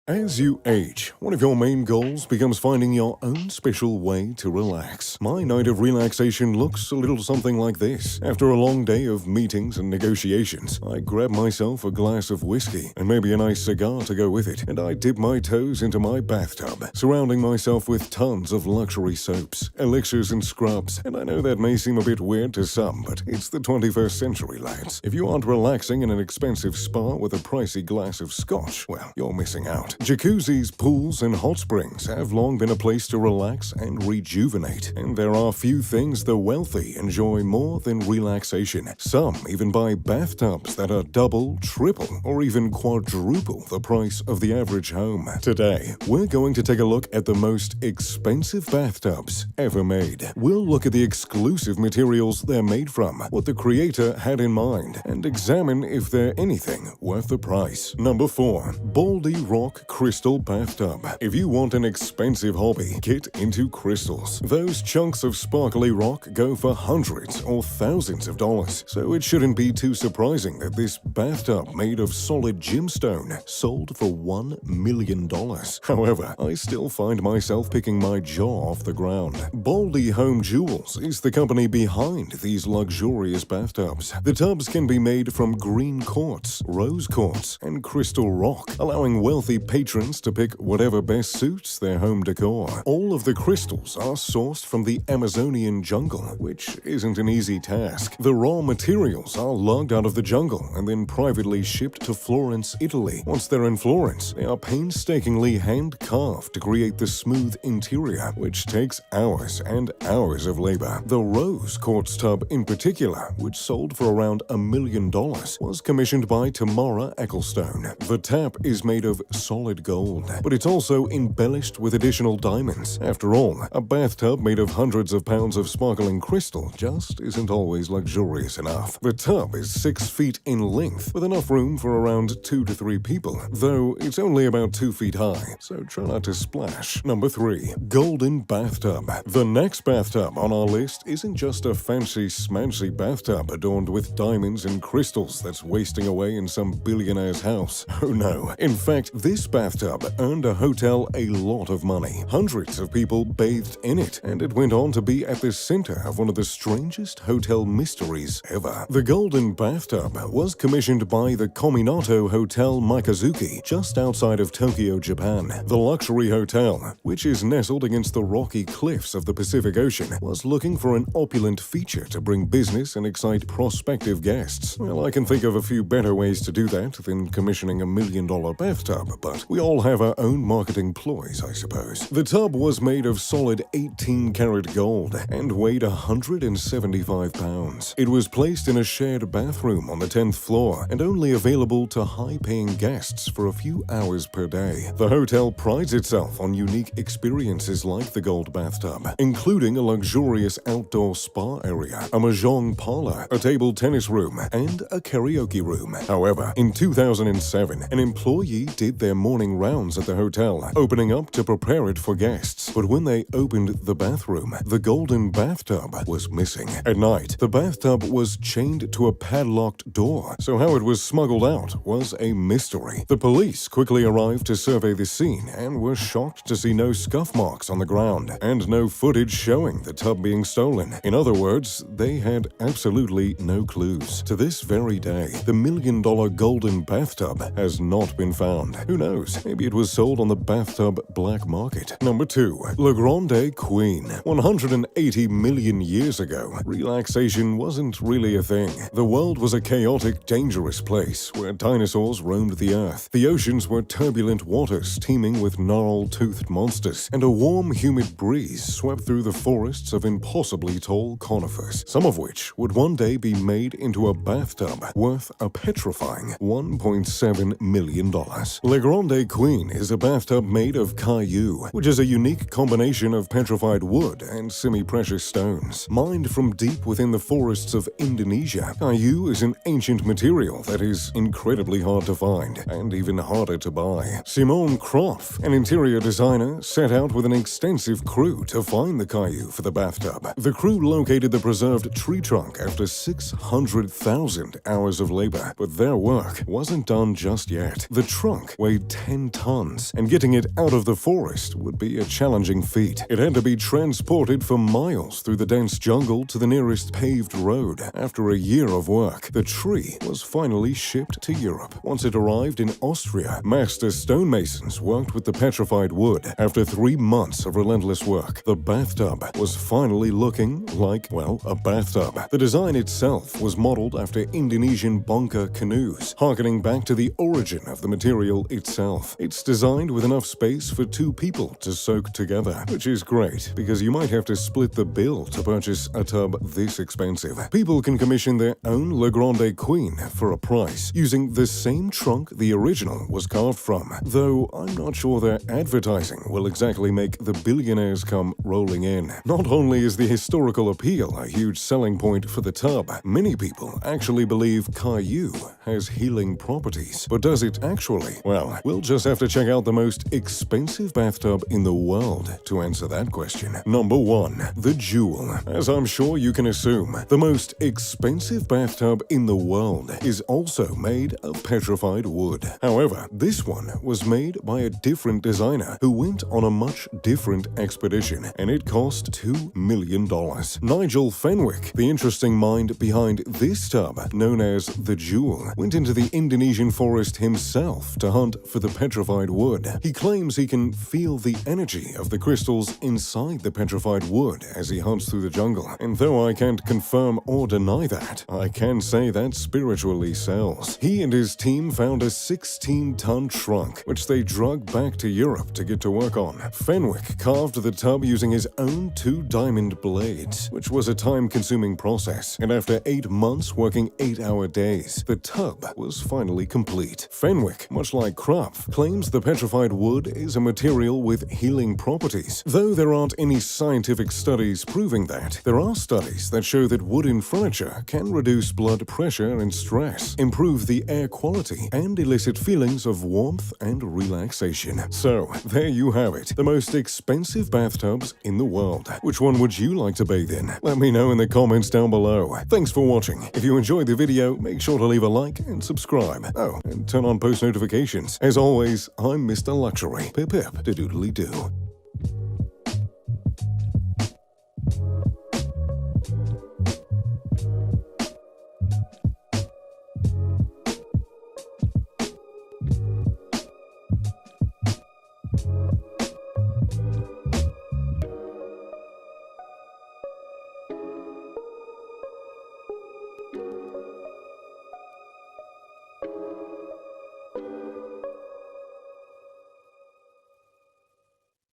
As you age, one of your main goals becomes finding your own special way to relax. My night of relaxation looks a little something like this. After a long day of meetings and negotiations, I grab myself a glass of whiskey and maybe a nice cigar to go with it, and I dip my toes into my bathtub, surrounding myself with tons of luxury soaps, elixirs and scrubs. And I know that may seem a bit weird to some, but it's the 21st century, lads. If you aren't relaxing in an expensive spa with a pricey glass of scotch, well, you're missing out. Jacuzzis, pools, and hot springs have long been a place to relax and rejuvenate, and there are few things the wealthy enjoy more than relaxation. Some even buy bathtubs that are double, triple, or even quadruple the price of the average home. Today, we're going to take a look at the most expensive bathtubs ever made. We'll look at the exclusive materials they're made from, what the creator had in mind, and examine if they're anything worth the price. Number 4. Baldy Rock Crystal Bathtub. If you want an expensive hobby, get into crystals. Those chunks of sparkly rock go for hundreds or thousands of dollars, so it shouldn't be too surprising that this bathtub made of solid gemstone sold for $1 million. However, I still find myself picking my jaw off the ground. Baldy Home Jewels is the company behind these luxurious bathtubs. The tubs can be made from green quartz, rose quartz, and crystal rock, allowing wealthy patrons to pick whatever best suits their home decor. All of the crystals are sourced from the Amazonian jungle, which isn't an easy task. The raw materials are lugged out of the jungle and then privately shipped to Florence, Italy. Once they're in Florence, they are painstakingly hand-carved to create the smooth interior, which takes hours and hours of labor. The rose quartz tub in particular, which sold for around $1 million, was commissioned by Tamara Ecclestone. The tap is made of solid gold, but it's also embellished with additional diamonds. After all, a bathtub made of hundreds of pounds of sparkling crystal just isn't always luxurious enough. The tub is 6 feet in length, with enough room for around 2 to 3 people, though it's only about 2 feet high, so try not to splash. Number 3. Golden Bathtub. The next bathtub on our list isn't just a fancy smancy bathtub adorned with diamonds and crystals that's wasting away in some billionaire's house. Oh no. In fact, this bathtub earned a hotel a lot of money. Hundreds of people bathed in it, and it went on to be at the center of one of the strangest hotel mysteries ever. The Golden Bathtub was commissioned by the Kominato Hotel Mikazuki, just outside of Tokyo, Japan. The luxury hotel, which is nestled against the rocky cliffs of the Pacific Ocean, was looking for an opulent feature to bring business and excite prospective guests. Well, I can think of a few better ways to do that than commissioning $1 million bathtub, but we all have our own marketing ploys, I suppose. The tub was made of solid 18-karat gold and weighed 175 pounds. It was placed in a shared bathroom on the 10th floor and only available to high-paying guests for a few hours per day. The hotel prides itself on unique experiences like the gold bathtub, including a luxurious outdoor spa area, a mahjong parlor, a table tennis room, and a karaoke room. However, in 2007, an employee did their morning rounds at the hotel, opening up to prepare it for guests. But when they opened the bathroom, the golden bathtub was missing. At night, the bathtub was chained to a padlocked door, so how it was smuggled out was a mystery. The police quickly arrived to survey the scene and were shocked to see no scuff marks on the ground and no footage showing the tub being stolen. In other words, they had absolutely no clues. To this very day, the $1 million golden bathtub has not been found. Who knows? Maybe it was sold on the bathtub black market. Number 2. Le Grande Queen. 180 million years ago, relaxation wasn't really a thing. The world was a chaotic, dangerous place where dinosaurs roamed the earth. The oceans were turbulent waters teeming with gnarl-toothed monsters, and a warm, humid breeze swept through the forests of impossibly tall conifers, some of which would one day be made into a bathtub worth a petrifying $1.7 million. Le Grande Queen is a bathtub made of caillou, which is a unique combination of petrified wood and semi-precious stones. Mined from deep within the forests of Indonesia, caillou is an ancient material that is incredibly hard to find and even harder to buy. Simone Croft, an interior designer, set out with an extensive crew to find the caillou for the bathtub. The crew located the preserved tree trunk after 600,000 hours of labor, but their work wasn't done just yet. The trunk weighed 10 tons, and getting it out of the forest would be a challenging feat. It had to be transported for miles through the dense jungle to the nearest paved road. After a year of work, the tree was finally shipped to Europe. Once it arrived in Austria, master stonemasons worked with the petrified wood. After 3 months of relentless work, the bathtub was finally looking like, well, a bathtub. The design itself was modeled after Indonesian bongka canoes, harkening back to the origin of the material itself. It's designed with enough space for 2 people to soak together, which is great because you might have to split the bill to purchase a tub this expensive. People can commission their own Le Grande Queen for a price, using the same trunk the original was carved from, though I'm not sure their advertising will exactly make the billionaires come rolling in. Not only is the historical appeal a huge selling point for the tub, many people actually believe Caillou has healing properties. But does it actually? Well, we'll just have to check out the most expensive bathtub in the world to answer that question. Number 1. The Jewel. As I'm sure you can assume, the most expensive bathtub in the world is also made of petrified wood. However, this one was made by a different designer who went on a much different expedition, and it cost $2 million. Nigel Fenwick, the interesting mind behind this tub, known as the Jewel, went into the Indonesian forest himself to hunt for the petrified wood. He claims he can feel the energy of the crystals inside the petrified wood as he hunts through the jungle, and though I can't confirm or deny that, I can say that spiritually sells. He and his team found a 16-ton trunk, which they drug back to Europe to get to work on. Fenwick carved the tub using his own 2 diamond blades, which was a time-consuming process, and after 8 months working 8-hour days, the tub was finally complete. Fenwick, much like Krupf, claims the petrified wood is a material with healing properties. Though there aren't any scientific studies proving that, there are studies that show that wooden furniture can reduce blood pressure and stress, improve the air quality, and elicit feelings of warmth and relaxation. So, there you have it, the most expensive bathtubs in the world. Which one would you like to bathe in? Let me know in the comments down below. Thanks for watching. If you enjoyed the video, make sure to leave a like and subscribe. Oh, and turn on post notifications. As always, I'm Mr. Luxury. Pip pip, de doodly doo.